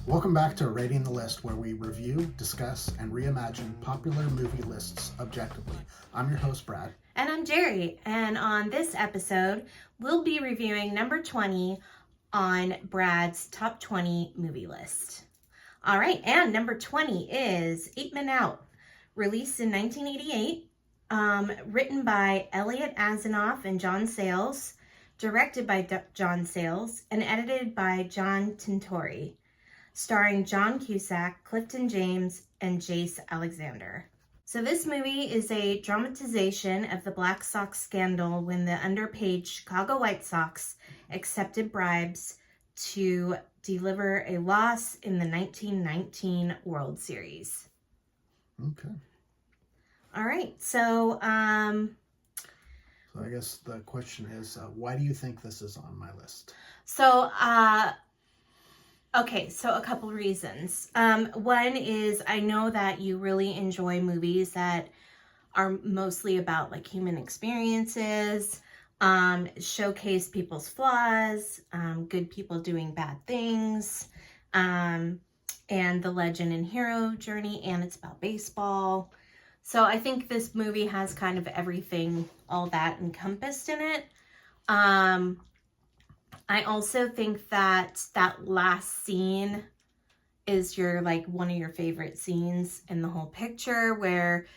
Welcome back to Rating the List, where we review, discuss, and reimagine popular movie lists objectively. I'm your host, Brad. And I'm Jerry. And on this episode, we'll be reviewing number 20 on Brad's top 20 movie list. All right, and number 20 is 8 Men Out, released in 1988, written by Elliot Asanoff and John Sayles, directed by John Sayles, and edited by John Tintori, starring John Cusack, Clifton James, and Jace Alexander. So this movie is a dramatization of the Black Sox scandal when the underpaid Chicago White Sox accepted bribes to deliver a loss in the 1919 World Series. Okay. All right, so I guess the question is, why do you think this is on my list? Okay, so a couple reasons. One is I know that you really enjoy movies that are mostly about like human experiences, showcase people's flaws, good people doing bad things, and the legend and hero journey, and it's about baseball. So I think this movie has kind of everything, all that encompassed in it. I also think that last scene is one of your favorite scenes in the whole picture, where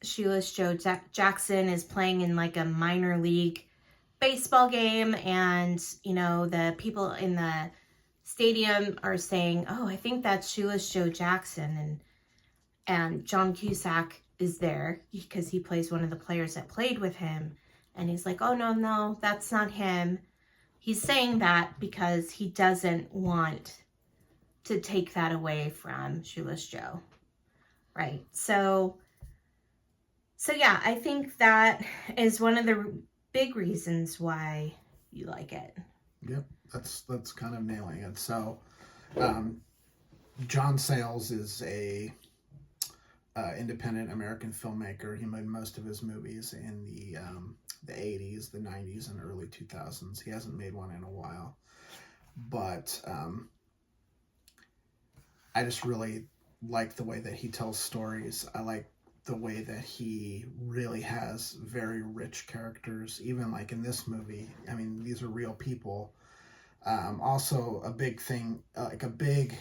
Shoeless Joe Jackson is playing in like a minor league baseball game, and the people in the stadium are saying, "Oh, I think that's Shoeless Joe Jackson," and John Cusack is there because he plays one of the players that played with him, and he's like, "Oh no, that's not him." He's saying that because he doesn't want to take that away from Shoeless Joe, right? So yeah, I think that is one of the big reasons why you like it. Yep, that's kind of nailing it. So, John Sayles is a independent American filmmaker. He made most of his movies in the 80s, the 90s, and early 2000s. He hasn't made one in a while. But I just really like the way that he tells stories. I like the way that he really has very rich characters. Even like in this movie, I mean, these are real people. Also, a big thing, like a big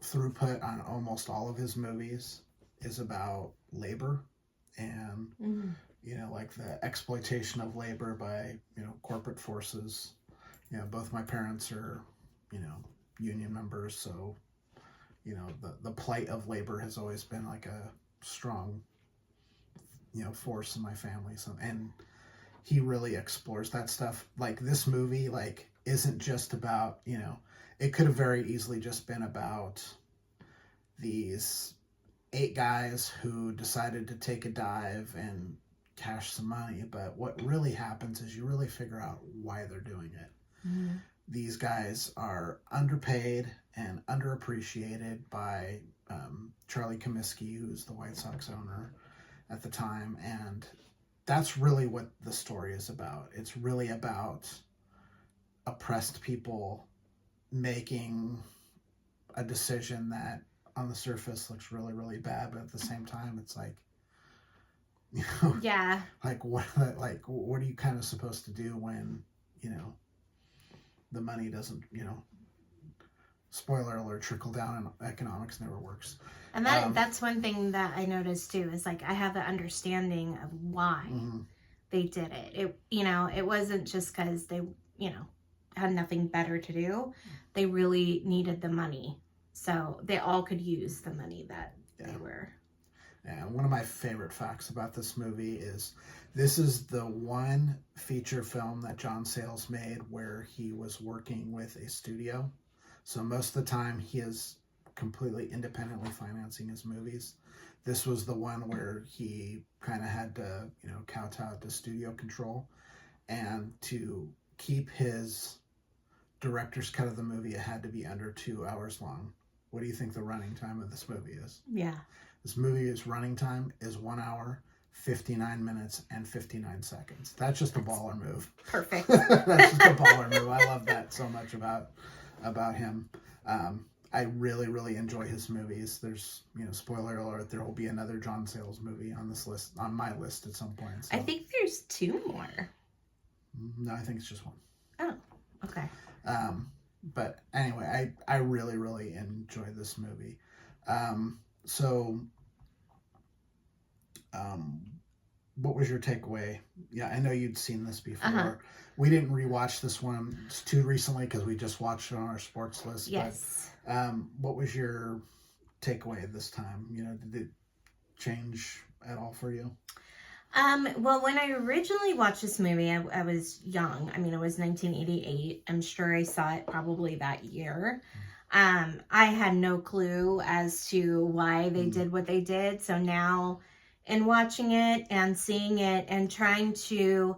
throughput on almost all of his movies is about labor and like the exploitation of labor by corporate forces. Both my parents are union members, so the plight of labor has always been like a strong force in my family. So, and he really explores that stuff. Like this movie isn't just about it could have very easily just been about these 8 guys who decided to take a dive and cash some money, but what really happens is you really figure out why they're doing it. Mm-hmm. These guys are underpaid and underappreciated by Charlie Comiskey, who's the White Sox owner at the time, and that's really what the story is about. It's really about oppressed people making a decision that on the surface looks really, really bad, but at the same time it's like, yeah, what are you kind of supposed to do when the money doesn't spoiler alert, trickle down in economics never works. And that's one thing that I noticed too, is like I have the understanding of why they did it. It wasn't just because they had nothing better to do. They really needed the money, so they all could use the money that they were. And one of my favorite facts about this movie is this is the one feature film that John Sayles made where he was working with a studio. So most of the time he is completely independently financing his movies. This was the one where he kind of had to, kowtow to studio control, and to keep his director's cut of the movie, it had to be under 2 hours long. What do you think the running time of this movie is? Yeah. This movie's running time is 1 hour, 59 minutes, and 59 seconds. That's just a baller move. Perfect. That's just a baller move. I love that so much about about him. I really, really enjoy his movies. There's, spoiler alert, there will be another John Sayles movie on this list, on my list at some point. So. I think there's 2 more. No, I think it's just one. Oh, okay. But anyway, I really, really enjoy this movie. So, what was your takeaway? Yeah, I know you'd seen this before. Uh-huh. We didn't rewatch this one too recently because we just watched it on our sports list. Yes. But, what was your takeaway this time? Did it change at all for you? Well, when I originally watched this movie, I was young. I mean, it was 1988. I'm sure I saw it probably that year. I had no clue as to why they did what they did. So now, in watching it and seeing it and trying to,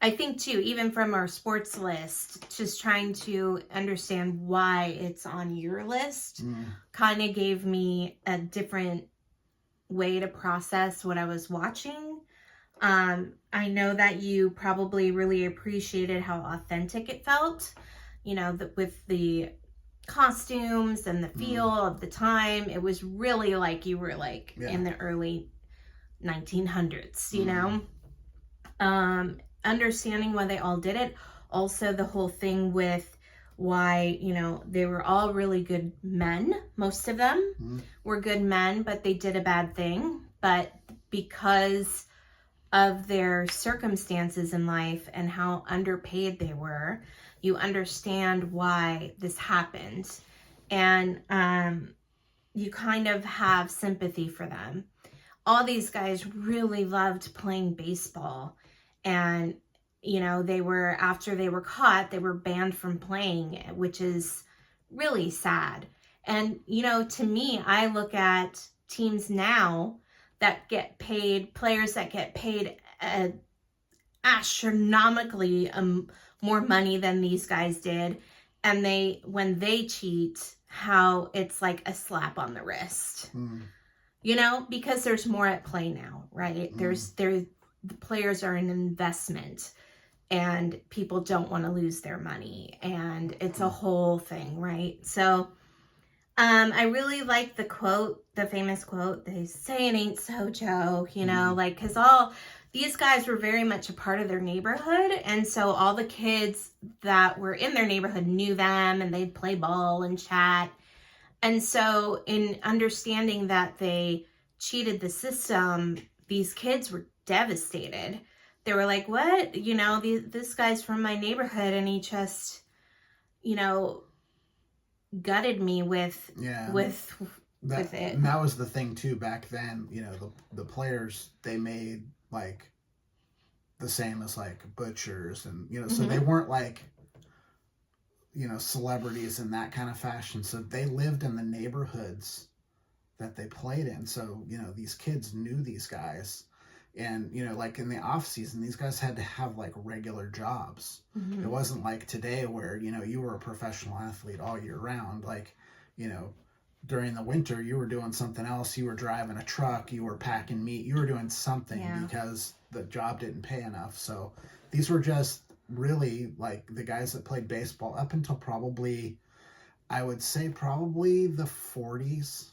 I think too, even from our sports list, just trying to understand why it's on your list kind of gave me a different way to process what I was watching. I know that you probably really appreciated how authentic it felt, with the costumes and the feel of the time. It was really like you were in the early 1900s, understanding why they all did it. Also, the whole thing with why, they were all really good men. Most of them were good men, but they did a bad thing. But because of their circumstances in life and how underpaid they were, you understand why this happened. And you kind of have sympathy for them. All these guys really loved playing baseball. And, after they were caught, they were banned from playing, which is really sad. And, to me, I look at teams now that get paid, players that get paid astronomically more money than these guys did. And when they cheat, how it's like a slap on the wrist, because there's more at play now, right? The players are an investment and people don't want to lose their money, and it's a whole thing, right? So, I really like the famous quote, they say it ain't so, Joe, because all these guys were very much a part of their neighborhood. And so all the kids that were in their neighborhood knew them and they'd play ball and chat. And so in understanding that they cheated the system, these kids were devastated. They were like, what? This guy's from my neighborhood and he just, gutted me with it. And that was the thing too back then. The players, they made like the same as like butchers and so they weren't like celebrities in that kind of fashion. So they lived in the neighborhoods that they played in. So these kids knew these guys. And, like in the off season, these guys had to have like regular jobs. It wasn't like today where, you were a professional athlete all year round. Like, during the winter, you were doing something else. You were driving a truck, you were packing meat, you were doing something because the job didn't pay enough. So these were just really like the guys that played baseball up until probably, I would say probably the 40s.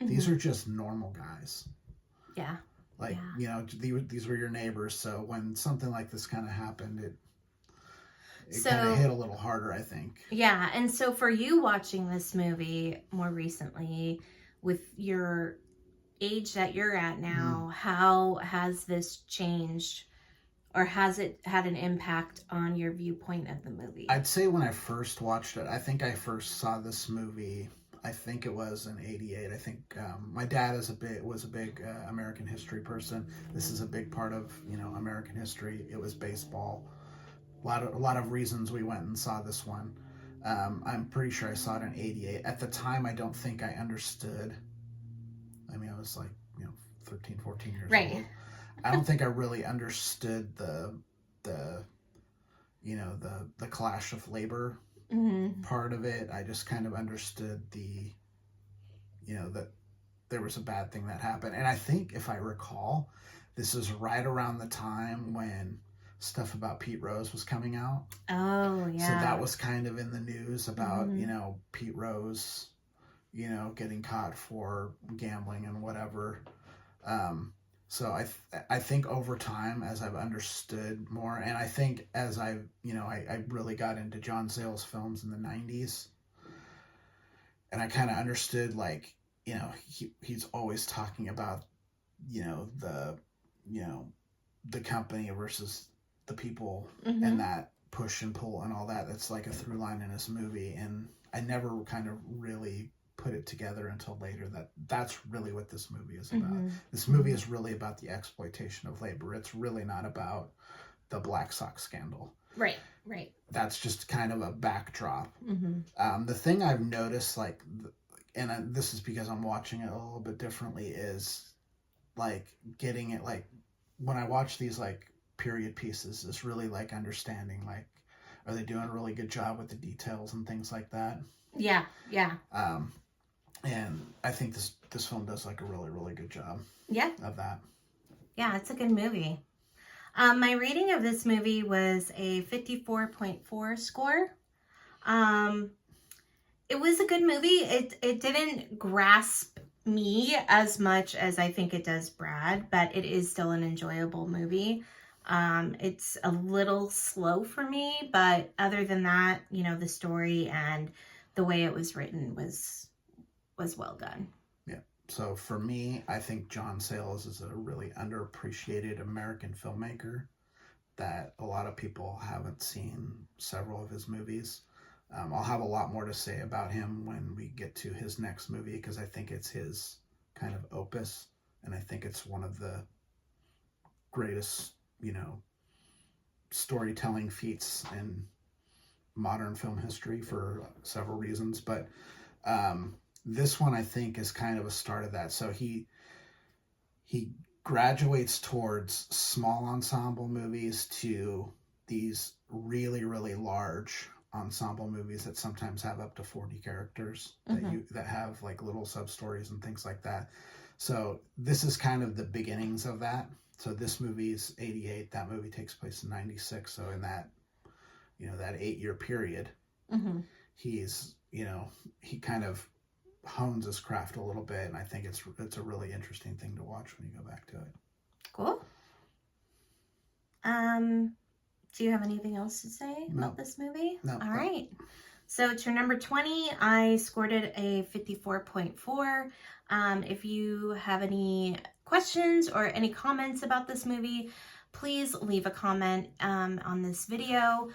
These are just normal guys. Yeah. Like, these were your neighbors. So when something like this kind of happened, it kind of hit a little harder, I think. Yeah. And so for you watching this movie more recently with your age that you're at now, how has this changed, or has it had an impact on your viewpoint of the movie? I'd say when I first watched it, I think I first saw this movie, I think it was in '88. I think my dad was a big American history person. This is a big part of American history. It was baseball. A lot of reasons we went and saw this one. I'm pretty sure I saw it in '88. At the time, I don't think I understood. I mean, I was like 13, 14 years old. I don't think I really understood the clash of labor part of it. I just kind of understood that there was a bad thing that happened. And I think if I recall, this is right around the time when stuff about Pete Rose was coming out. Oh, yeah. So that was kind of in the news about, Mhm. you know, Pete Rose, you know, getting caught for gambling and whatever. So I think over time, as I've understood more, and I think as I really got into John Sayles films in the 90s, and I kind of understood, like, you know, he's always talking about, you know, you know, the company versus the people, Mhm. and that push and pull and all that. That's like a through line in his movie. And I never kind of really put it together until later that that's really what this movie is about. Mhm. This movie is really about the exploitation of labor. It's really not about the Black Sox scandal. Right, right. That's just kind of a backdrop. Mm-hmm. The thing I've noticed, like, and this is because I'm watching it a little bit differently, is like getting it, like, when I watch these like period pieces, is really like understanding, like, are they doing a really good job with the details and things like that. Yeah, yeah. And I think this film does like a really, really good job Yeah. of that. Yeah, it's a good movie. My rating of this movie was a 54.4 score. It was a good movie. It didn't grasp me as much as I think it does Brad, but it is still an enjoyable movie. It's a little slow for me, but other than that, you know, the story and the way it was written was well done. Yeah. So for me, I think John Sayles is a really underappreciated American filmmaker that a lot of people haven't seen several of his movies. I'll have a lot more to say about him when we get to his next movie, because I think it's his kind of opus, and I think it's one of the greatest, you know, storytelling feats in modern film history for several reasons. But this one, I think, is kind of a start of that. So he graduates towards small ensemble movies to these really, really large ensemble movies that sometimes have up to 40 characters, that have like little sub stories and things like that. So this is kind of the beginnings of that. So this movie's 88, that movie takes place in 96. So in that, you know, that 8-year period, he's, you know, he kind of hones his craft a little bit, and I think it's a really interesting thing to watch when you go back to it. Cool. Do you have anything else to say about this movie? No. All right. So to number 20, I scored it a 54.4. If you have any questions or any comments about this movie, please leave a comment on this video.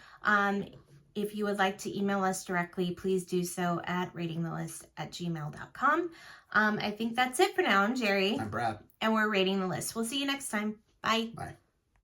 If you would like to email us directly, please do so at ratingthelist@gmail.com. I think that's it for now. I'm Jerry. I'm Brad. And we're Rating the List. We'll see you next time. Bye. Bye.